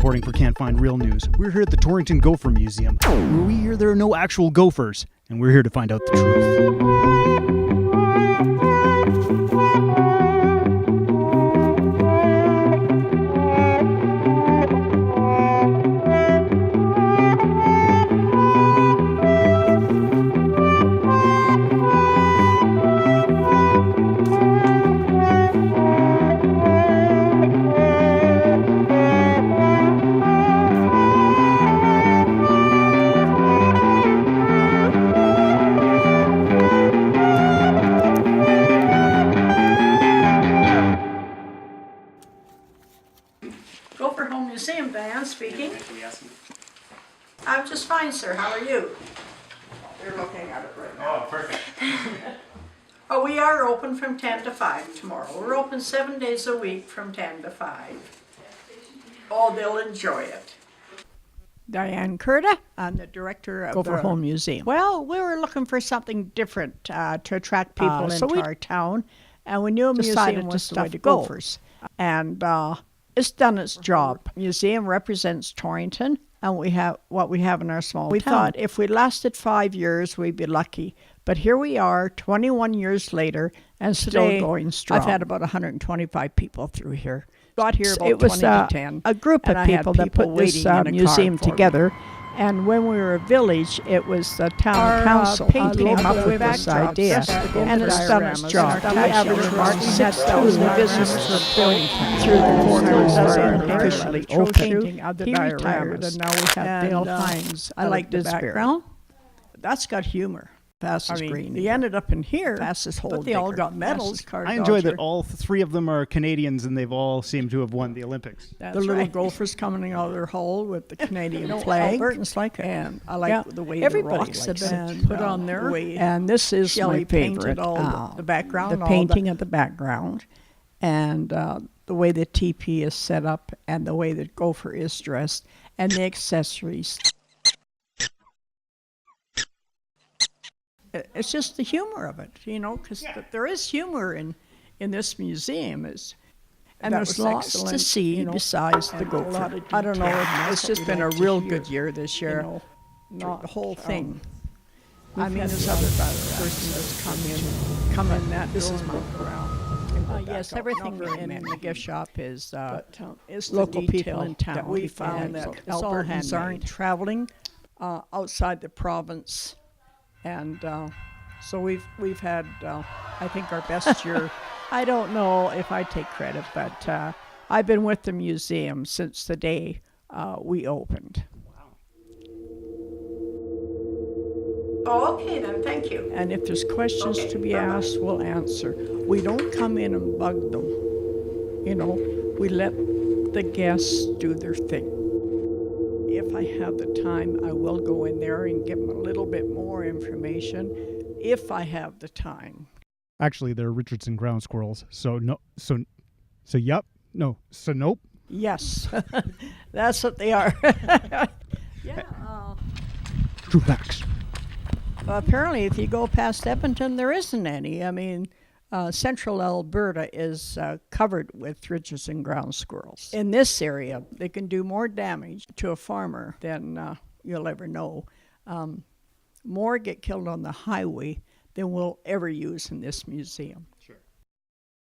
reporting for Can't Find Real News. We're here at the Torrington Gopher Museum, where we hear there are no actual gophers, and we're here to find out the truth. Gopher Home Museum, Dianne speaking. I'm just fine, sir. How are you? They're looking at it right now. Oh, perfect. Oh, we are open from 10 to 5 tomorrow. We're open 7 days a week from 10 to 5. Oh, they'll enjoy it. Dianne Curta, I'm the director of Gopher Home Museum. Well, we were looking for something different to attract people into our town, and we knew a museum was the way to go. Gophers. And it's done its job. Museum represents Torrington, and we have what we have in our small town. We thought if we lasted 5 years, we'd be lucky. But here we are, 21 years later, and still going strong. I've had about 125 people through here. Got here about 20 to 10. A group of people that put this museum together. And when we were a village, it was the town council who came up with this idea, and it's done its job. We averaged 6,000 visitors through the 4 months we're officially open. He retired, and now we have Dale Hines. I like this background. That's got humor. Fastest green. They ended up in here, fastest hole, but they all got medals. I enjoy that all three of them are Canadians, and they've all seemed to have won the Olympics. The little gophers coming out of their hole with the Canadian flag. Albertans like it. And I like the way the rocks have been put on there. And this is my favorite. The background, the painting of the background, and the way the teepee is set up, and the way the gopher is dressed, and the accessories. It's just the humor of it, you know, because there is humor in this museum. And there's lots to see besides the gopher. I don't know, it's just been a real good year this year. Not the whole thing. I mean, there's other person that's come in that this is my around. Yes, everything in the gift shop is local people in town. That we found that Albertans aren't traveling outside the province. And so we've had, I think, our best year. I don't know if I take credit, but I've been with the museum since the day we opened. Wow. Oh, okay then, thank you. And if there's questions to be asked, we'll answer. We don't come in and bug them. You know, we let the guests do their thing. If I have the time, I will go in there and give them a little bit more information, if I have the time. Actually, they're Richardson ground squirrels. So no, so nope. Yes, that's what they are. Trew Facks. Apparently, if you go past Edmonton, there isn't any. I mean, central Alberta is covered with Richardson ground squirrels. In this area, they can do more damage to a farmer than you'll ever know. More get killed on the highway than we'll ever use in this museum. Sure.